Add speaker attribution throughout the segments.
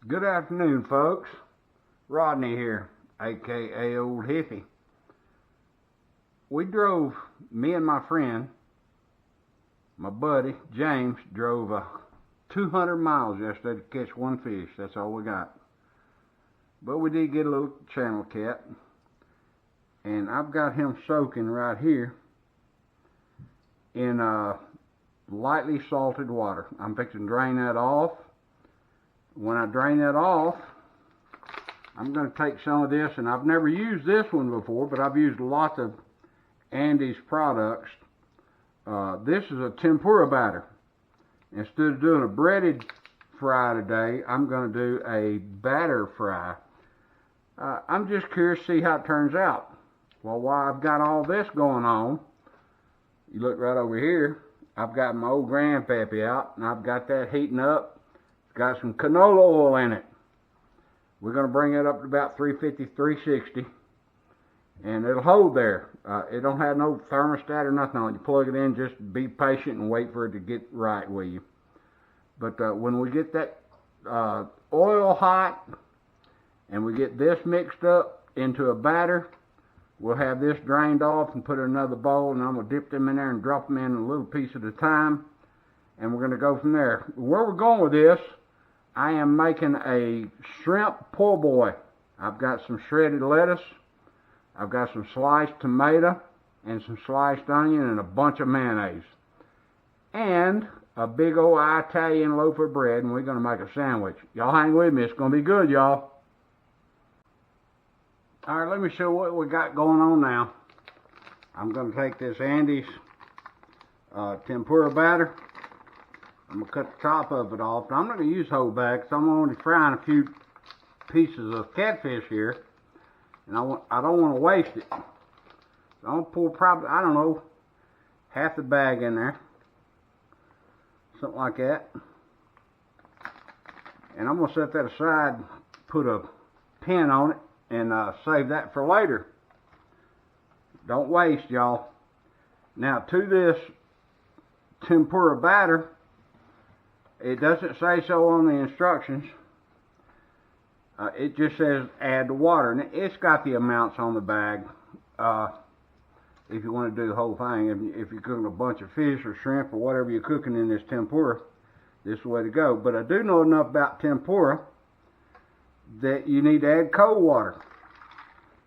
Speaker 1: Good afternoon, folks. Rodney here, aka Old Hippie. Me and my friend, my buddy, James, drove 200 miles yesterday to catch one fish. That's all we got. But we did get a little channel cat. And I've got him soaking right here in lightly salted water. I'm fixing to drain that off. When I drain that off, I'm going to take some of this, and I've never used this one before, but I've used lots of Andy's products. This is a tempura batter. Instead of doing a breaded fry today, I'm going to do a batter fry. I'm just curious to see how it turns out. Well, while I've got all this going on, you look right over here, I've got my old grandpappy out, and I've got that heating up. Got some canola oil in it. We're going to bring it up to about 350, 360. And it'll hold there. It don't have no thermostat or nothing on it. You plug it in, just be patient and wait for it to get right with you. But when we get that oil hot and we get this mixed up into a batter, we'll have this drained off and put it in another bowl, and I'm going to dip them in there and drop them in a little piece at a time. And we're going to go from there. Where we're going with this, I am making a shrimp po' boy. I've got some shredded lettuce, I've got some sliced tomato, and some sliced onion, and a bunch of mayonnaise. And a big old Italian loaf of bread, and we're going to make a sandwich. Y'all hang with me, it's going to be good, y'all. Alright, let me show you what we got going on now. I'm going to take this Andy's tempura batter. I'm going to cut the top of it off. I'm not going to use whole bag because I'm only frying a few pieces of catfish here. And I don't want to waste it. So I'm going to pour probably, I don't know, half the bag in there. Something like that. And I'm going to set that aside, put a pin on it, and save that for later. Don't waste, y'all. Now, to this tempura batter, it doesn't say so on the instructions. It just says add the water, and it's got the amounts on the bag. If you want to do the whole thing, if you're cooking a bunch of fish or shrimp or whatever you're cooking in this tempura, this is the way to go. But I do know enough about tempura that you need to add cold water.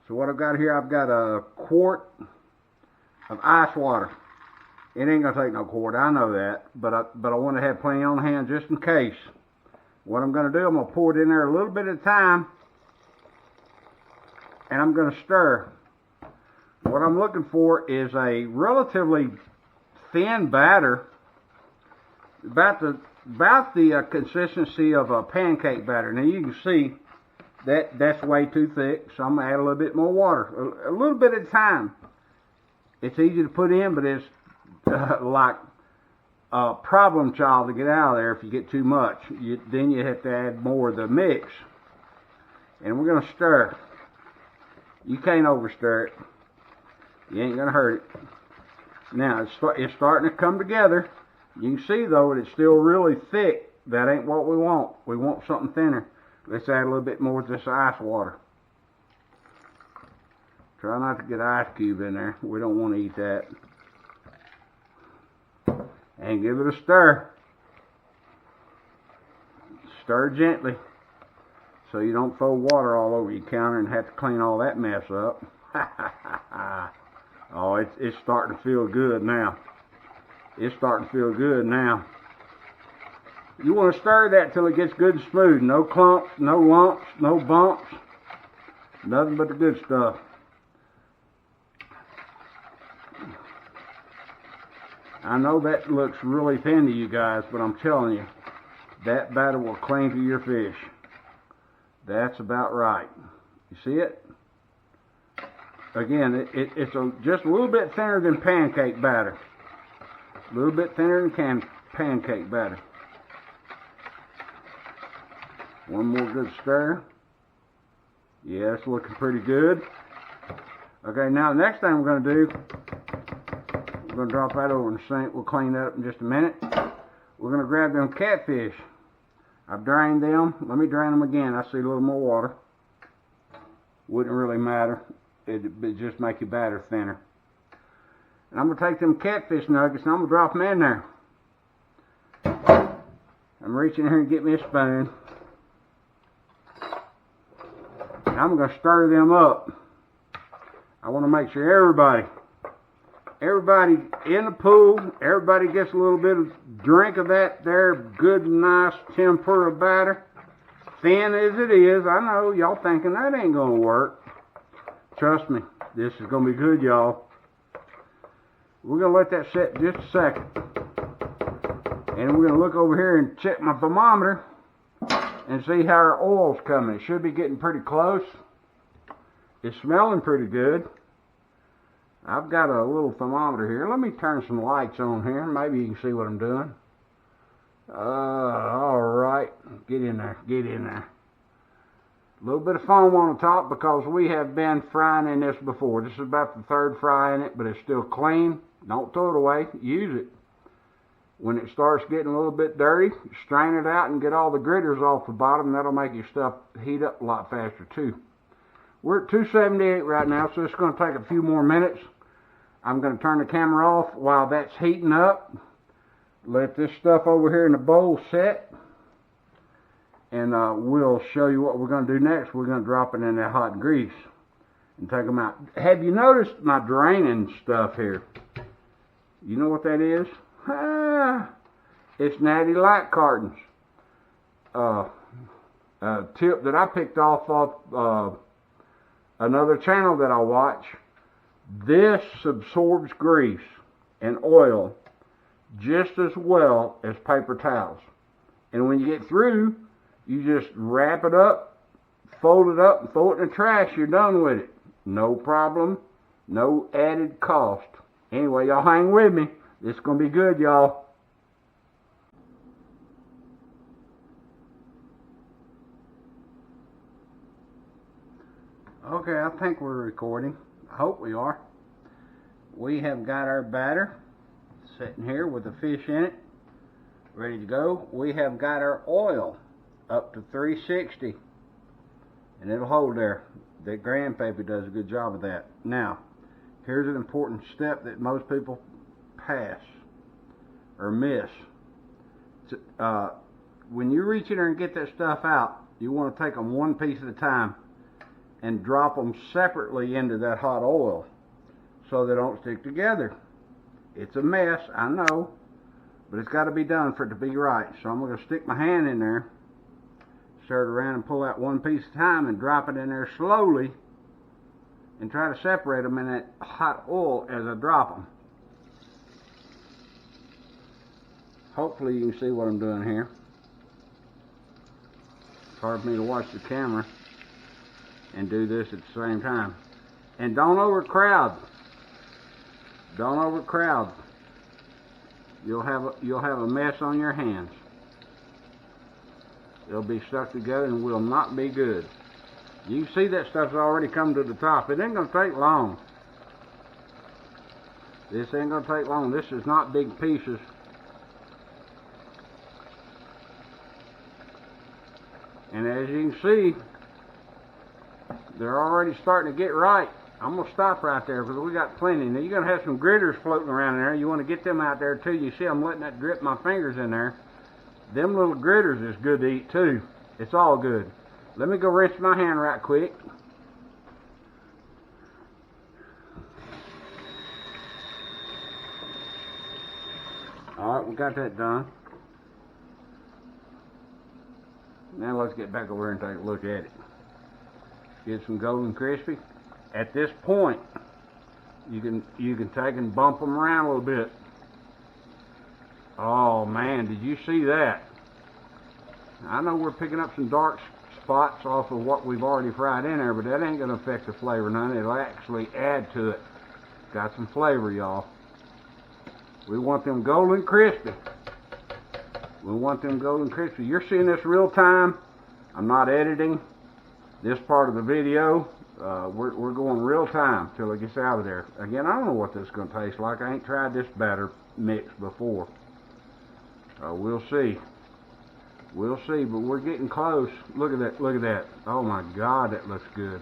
Speaker 1: So what I've got here, I've got a quart of ice water. It ain't gonna take no quart, I know that, but I want to have plenty on hand just in case. What I'm gonna do, I'm gonna pour it in there a little bit at a time, and I'm gonna stir. What I'm looking for is a relatively thin batter, about the consistency of a pancake batter. Now you can see that's way too thick, so I'm gonna add a little bit more water, a little bit at a time. It's easy to put in, but it's like a problem child to get out of there if you get too much. Then you have to add more of the mix. And we're going to stir. You can't overstir it. You ain't going to hurt it. Now, it's starting to come together. You can see, though, that it's still really thick. That ain't what we want. We want something thinner. Let's add a little bit more of this ice water. Try not to get ice cube in there. We don't want to eat that. And give it a stir. Stir gently so you don't throw water all over your counter and have to clean all that mess up. Oh, it's starting to feel good now. It's starting to feel good now. You want to stir that till it gets good and smooth. No clumps, no lumps, no bumps. Nothing but the good stuff. I know that looks really thin to you guys, but I'm telling you, that batter will cling to your fish. That's about right. You see it? Again, it's just a little bit thinner than pancake batter. A little bit thinner than pancake batter. One more good stir. Yeah, it's looking pretty good. Okay, now the next thing we're going to do, we're going to drop that over in the sink. We'll clean that up in just a minute. We're going to grab them catfish. I've drained them. Let me drain them again. I see a little more water. Wouldn't really matter. It'd just make your batter thinner. And I'm going to take them catfish nuggets and I'm going to drop them in there. I'm reaching here and get me a spoon. And I'm going to stir them up. I want to make sure everybody in the pool, everybody gets a little bit of drink of that there good, nice tempura batter. Thin as it is, I know y'all thinking that ain't going to work. Trust me, this is going to be good, y'all. We're going to let that set just a second. And we're going to look over here and check my thermometer and see how our oil's coming. It should be getting pretty close. It's smelling pretty good. I've got a little thermometer here. Let me turn some lights on here. Maybe you can see what I'm doing. Alright. Get in there. Get in there. A little bit of foam on the top because we have been frying in this before. This is about the third fry in it, but it's still clean. Don't throw it away. Use it. When it starts getting a little bit dirty, strain it out and get all the gritters off the bottom. That'll make your stuff heat up a lot faster too. We're at 278 right now, so it's going to take a few more minutes. I'm going to turn the camera off while that's heating up. Let this stuff over here in the bowl set. And we'll show you what we're going to do next. We're going to drop it in that hot grease and take them out. Have you noticed my draining stuff here? You know what that is? It's Natty Light cartons. A tip that I picked off another channel that I watch. This absorbs grease and oil just as well as paper towels. And when you get through, you just wrap it up, fold it up, and throw it in the trash. You're done with it. No problem. No added cost. Anyway, y'all hang with me. This is going to be good, y'all. Okay, I think we're recording. I hope we are. We have got our batter sitting here with the fish in it, ready to go. We have got our oil up to 360, and it'll hold there. That grandpappy does a good job of that. Now, here's an important step that most people pass or miss. When you reach in there and get that stuff out, you want to take them one piece at a time and drop them separately into that hot oil so they don't stick together. It's a mess, I know, but it's got to be done for it to be right. So I'm going to stick my hand in there, stir it around and pull out one piece at a time and drop it in there slowly and try to separate them in that hot oil as I drop them. Hopefully you can see what I'm doing here. It's hard for me to watch the camera and do this at the same time. And don't overcrowd. Don't overcrowd. You'll have a mess on your hands. They'll be stuck together and will not be good. You can see that stuff's already come to the top. It ain't going to take long. This ain't going to take long. This is not big pieces. And as you can see, they're already starting to get right. I'm going to stop right there because we got plenty. Now you're going to have some gritters floating around in there. You want to get them out there too. You see I'm letting that drip my fingers in there. Them little gritters is good to eat too. It's all good. Let me go rinse my hand right quick. Alright, we got that done. Now let's get back over here and take a look at it. Get some golden crispy. At this point, you can take and bump them around a little bit. Oh man, did you see that? I know we're picking up some dark spots off of what we've already fried in there, but that ain't going to affect the flavor none. It'll actually add to it. Got some flavor, y'all. We want them golden crispy. We want them golden crispy. You're seeing this real time. I'm not editing this part of the video. We're going real time till it gets out of there. Again, I don't know what this is going to taste like. I ain't tried this batter mix before. We'll see. We'll see, but we're getting close. Look at that, look at that. Oh my God, that looks good.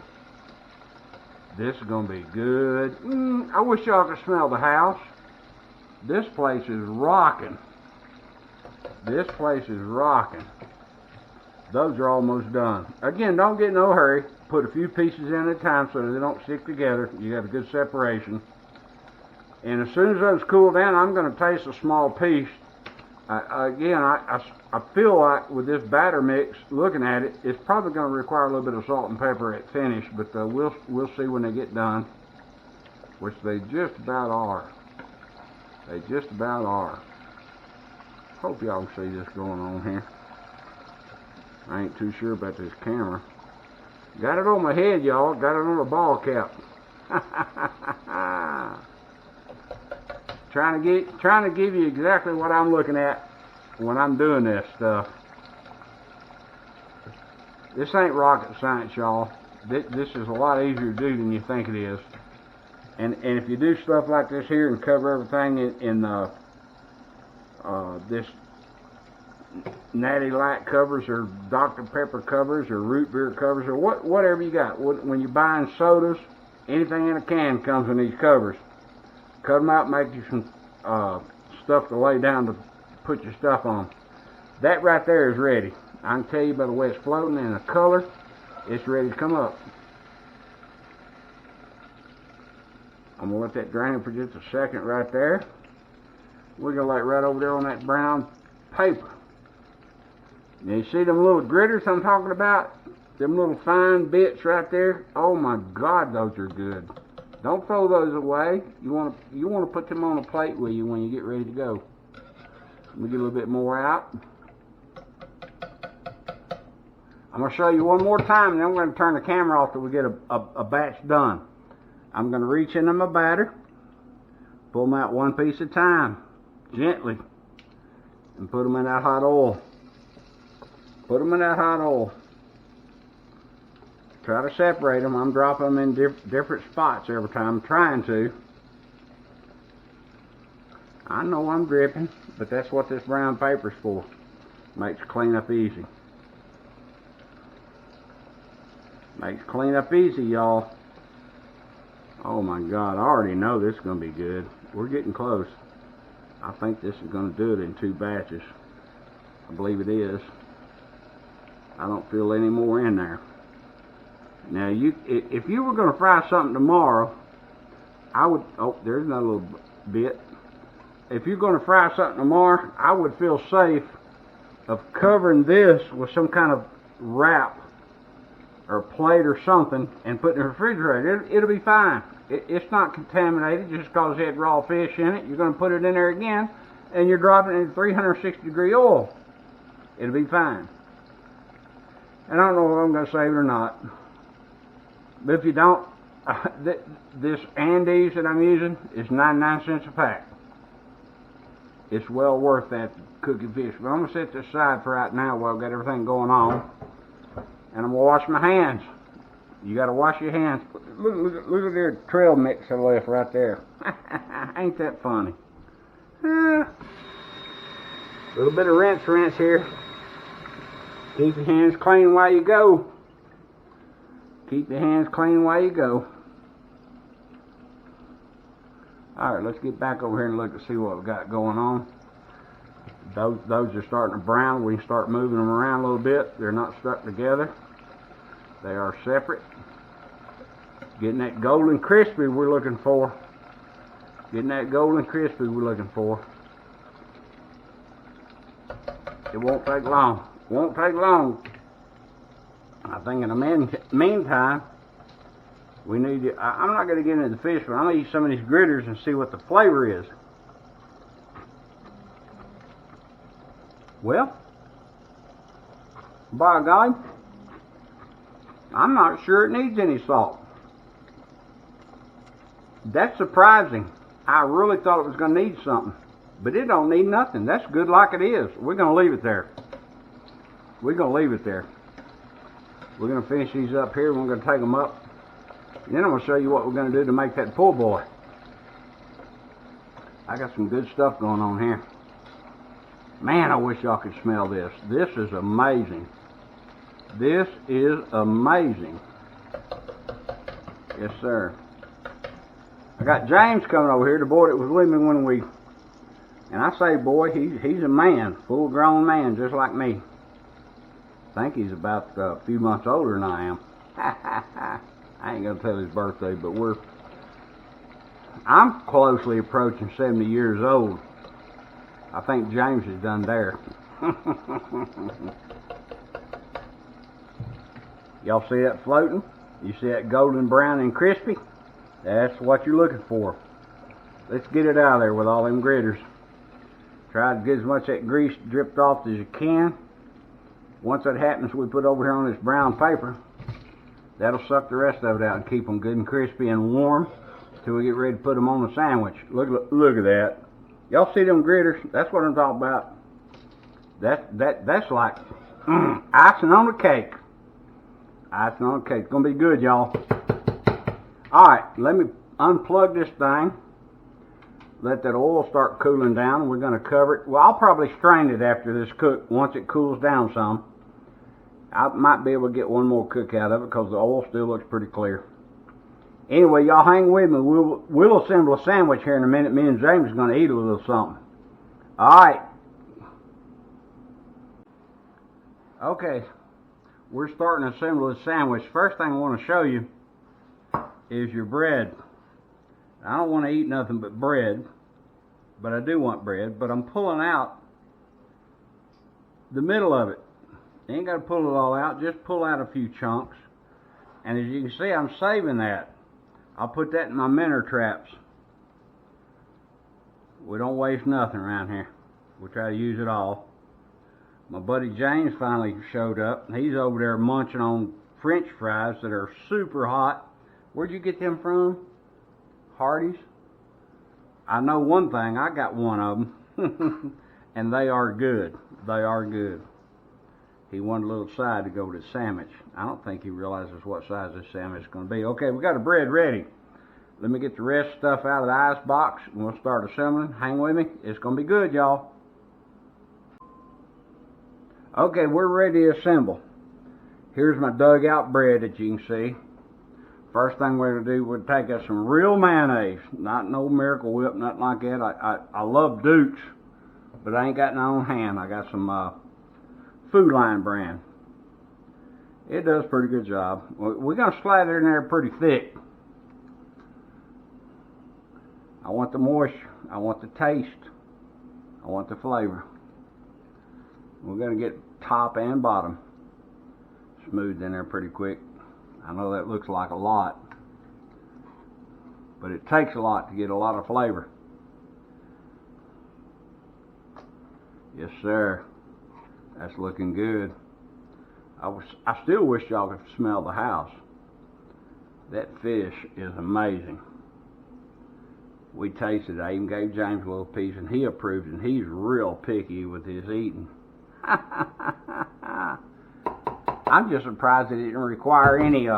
Speaker 1: This is gonna be good. I wish y'all could smell the house. This place is rocking. This place is rocking. Those are almost done. Again, don't get in no hurry. Put a few pieces in at a time so they don't stick together. You got a good separation. And as soon as those cool down, I'm going to taste a small piece. Again, I feel like with this batter mix, looking at it, it's probably going to require a little bit of salt and pepper at finish, but we'll see when they get done, which they just about are. They just about are. Hope y'all can see this going on here. I ain't too sure about this camera. Got it on my head, y'all. Got it on a ball cap. Trying to give you exactly what I'm looking at when I'm doing this stuff. This ain't rocket science, y'all. This is a lot easier to do than you think it is. And if you do stuff like this here and cover everything in this Natty Light covers or Dr. Pepper covers or root beer covers or whatever you got. When you're buying sodas, anything in a can comes in these covers. Cut them out, make you some stuff to lay down to put your stuff on. That right there is ready. I can tell you by the way it's floating and the color, it's ready to come up. I'm going to let that drain for just a second right there. We're going to lay it right over there on that brown paper. Now you see them little gritters I'm talking about? Them little fine bits right there? Oh my God, those are good. Don't throw those away. You want to put them on a plate with you when you get ready to go. Let me get a little bit more out. I'm going to show you one more time, and then I'm going to turn the camera off till we get a batch done. I'm going to reach into my batter, pull them out one piece at a time, gently, and put them in that hot oil. Put them in that hot oil. Try to separate them. I'm dropping them in different spots every time. I'm trying to. I know I'm dripping, but that's what this brown paper's for. Makes cleanup easy. Makes cleanup easy, y'all. Oh my God, I already know this is going to be good. We're getting close. I think this is going to do it in 2 batches. I believe it is. I don't feel any more in there. Now, if you were going to fry something tomorrow, I would, oh, there's another little bit. If you're going to fry something tomorrow, I would feel safe of covering this with some kind of wrap or plate or something and put it in the refrigerator. It'll be fine. It's not contaminated just because it had raw fish in it. You're going to put it in there again, and you're dropping it in 360-degree oil. It'll be fine. And I don't know if I'm going to save it or not. But if you don't, this Andes that I'm using is 99 cents a pack. It's well worth that cooking fish. But I'm going to set this aside for right now while I've got everything going on. And I'm going to wash my hands. You got to wash your hands. Look at their trail mix I left right there. Ain't that funny? A little bit of rinse here. Keep your hands clean while you go. Keep your hands clean while you go. Alright, let's get back over here and look and see what we got going on. Those are starting to brown. We can start moving them around a little bit. They're not stuck together. They are separate. Getting that golden crispy we're looking for. Getting that golden crispy we're looking for. It won't take long. Won't take long. I think in the meantime, we need to, I'm not going to get into the fish, but I'm going to eat some of these gritters and see what the flavor is. Well, by golly, I'm not sure it needs any salt. That's surprising. I really thought it was going to need something, but it don't need nothing. That's good like it is. We're going to leave it there. We're going to leave it there. We're going to finish these up here. We're going to take them up. And then I'm going to show you what we're going to do to make that po' boy. I got some good stuff going on here. Man, I wish y'all could smell this. This is amazing. This is amazing. Yes, sir. I got James coming over here, the boy that was with me when we, and I say boy, he's a man, full-grown man, just like me. I think he's about a few months older than I am. I ain't gonna tell his birthday, but I'm closely approaching 70 years old. I think James is done there. Y'all see that floating? You see that golden brown and crispy? That's what you're looking for. Let's get it out of there with all them gritters. Try to get as much of that grease dripped off as you can. Once that happens, we put over here on this brown paper. That'll suck the rest of it out and keep them good and crispy and warm till we get ready to put them on the sandwich. Look at that. Y'all see them gritters? That's what I'm talking about. That's like icing on the cake. Icing on the cake. It's gonna be good, y'all. Alright, let me unplug this thing. Let that oil start cooling down, and we're gonna cover it. Well, I'll probably strain it after this cook once it cools down some. I might be able to get one more cook out of it because the oil still looks pretty clear. Anyway, y'all hang with me. We'll assemble a sandwich here in a minute. Me and James are going to eat a little something. Alright. Okay. We're starting to assemble this sandwich. First thing I want to show you is your bread. I don't want to eat nothing but bread, but I do want bread. But I'm pulling out the middle of it. You ain't got to pull it all out. Just pull out a few chunks. And as you can see, I'm saving that. I'll put that in my minnow traps. We don't waste nothing around here. We try to use it all. My buddy James finally showed up. He's over there munching on French fries that are super hot. Where'd you get them from? Hardee's? I know one thing. I got one of them. And they are good. They are good. He wanted a little side to go with his sandwich. I don't think he realizes what size this sandwich is going to be. Okay, we got the bread ready. Let me get the rest of the stuff out of the ice box, and we'll start assembling. Hang with me. It's going to be good, y'all. Okay, we're ready to assemble. Here's my dug out bread that you can see. First thing we're going to do, we'll take us some real mayonnaise. Not no Miracle Whip, nothing like that. I love Duke's, but I ain't got none on hand. I got some Food Line brand. It does a pretty good job. We're going to slather it in there pretty thick. I want the moisture. I want the taste. I want the flavor. We're going to get top and bottom smoothed in there pretty quick. I know that looks like a lot, but it takes a lot to get a lot of flavor. Yes, sir. That's looking good. I still wish y'all could smell the house. That fish is amazing. We tasted it. I even gave James a little piece, and he approved it. And he's real picky with his eating. I'm just surprised it didn't require any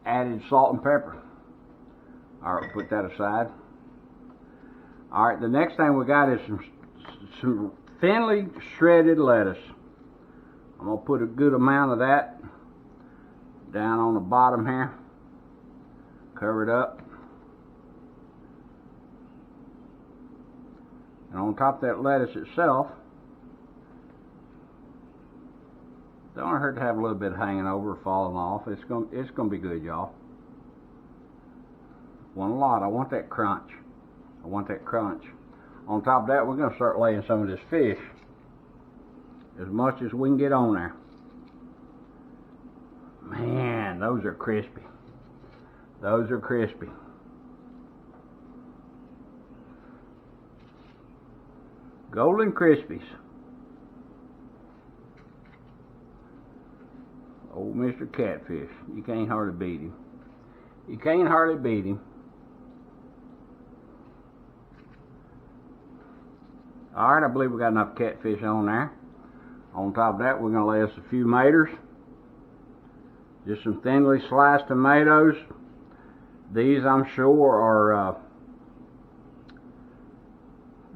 Speaker 1: added salt and pepper. All right, put that aside. All right, the next thing we got is some thinly shredded lettuce. I'm going to put a good amount of that down on the bottom here. Cover it up. And on top of that lettuce itself, don't hurt to have a little bit hanging over or falling off. It's gonna be good, y'all. Want a lot. I want that crunch. I want that crunch. On top of that, we're gonna start laying some of this fish. As much as we can get on there. Man, those are crispy. Those are crispy. Golden Crispies. Old Mr. Catfish. You can't hardly beat him. You can't hardly beat him. Alright, I believe we got enough catfish on there. On top of that, we're going to lay us a few tomatoes. Just some thinly sliced tomatoes. These, I'm sure, are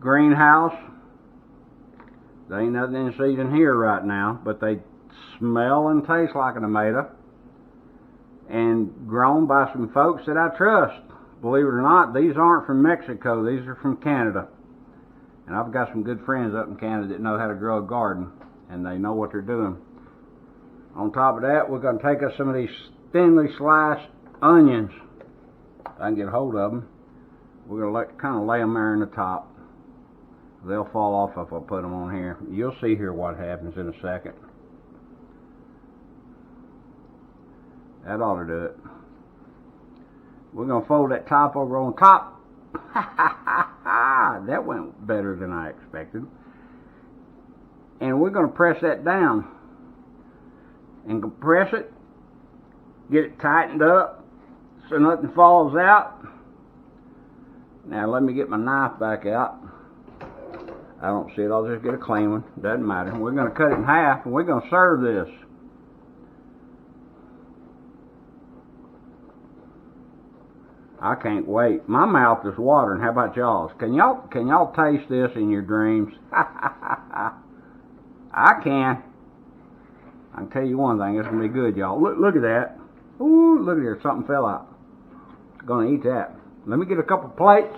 Speaker 1: greenhouse. There ain't nothing in season here right now, but they smell and taste like a tomato, and grown by some folks that I trust. Believe it or not, these aren't from Mexico, these are from Canada. And I've got some good friends up in Canada that know how to grow a garden, and they know what they're doing. On top of that, we're going to take us some of these thinly sliced onions. I can get a hold of them. We're going to kind of lay them there in the top. They'll fall off if I put them on here. You'll see here what happens in a second. That ought to do it. We're going to fold that top over on top. That went better than I expected. And we're going to press that down. And compress it. Get it tightened up so nothing falls out. Now let me get my knife back out. I don't see it. I'll just get a clean one. Doesn't matter. We're going to cut it in half and we're going to serve this. I can't wait. My mouth is watering. How about y'all's? Can y'all taste this in your dreams? I can. I can tell you one thing. It's gonna be good, y'all. Look at that. Ooh, look at here. Something fell out. Gonna eat that. Let me get a couple plates.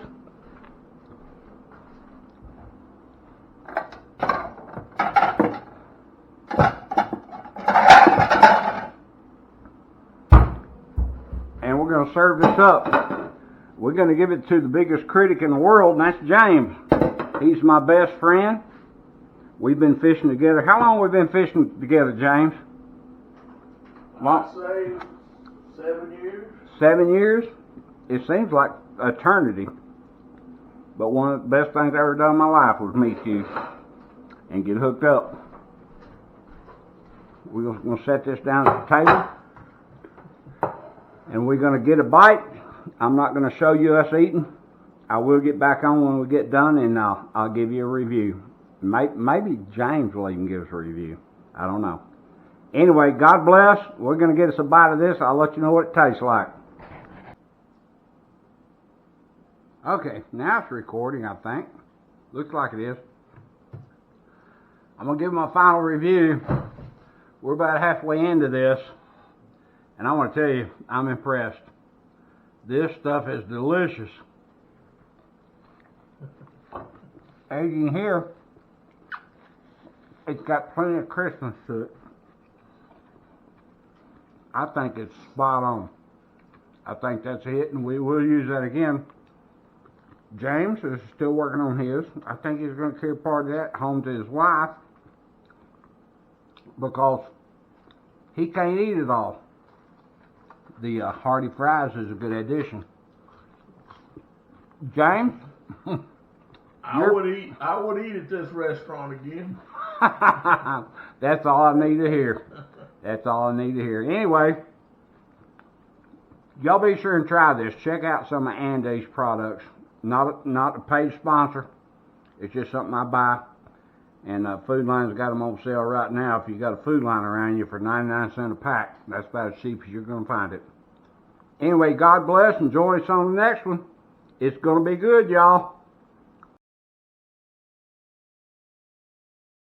Speaker 1: And we're gonna serve this up. We're going to give it to the biggest critic in the world, and that's James. He's my best friend. We've been fishing together. How long have we been fishing together, James?
Speaker 2: I'd say 7 years.
Speaker 1: 7 years? It seems like eternity. But one of the best things I ever done in my life was meet you and get hooked up. We're going to set this down at the table. And we're going to get a bite. I'm not going to show you us eating. I will get back on when we get done, and I'll give you a review. Maybe James will even give us a review. I don't know. Anyway, God bless. We're going to get us a bite of this. I'll let you know what it tastes like. Okay, now it's recording, I think. Looks like it is. I'm going to give my final review. We're about halfway into this, and I want to tell you, I'm impressed. This stuff is delicious. As you can hear, it's got plenty of crispness to it. I think it's spot on. I think that's it, and we will use that again. James is still working on his. I think he's going to carry part of that home to his wife because he can't eat it all. The hearty fries is a good addition. James,
Speaker 2: I would eat at this restaurant again.
Speaker 1: That's all I need to hear. That's all I need to hear. Anyway, y'all be sure and try this. Check out some of Andy's products. Not a paid sponsor. It's just something I buy. And Food Line's got them on sale right now. If you got a Food Line around you for 99 cents a pack, that's about as cheap as you're going to find it. Anyway, God bless and join us on the next one. It's going to be good, y'all.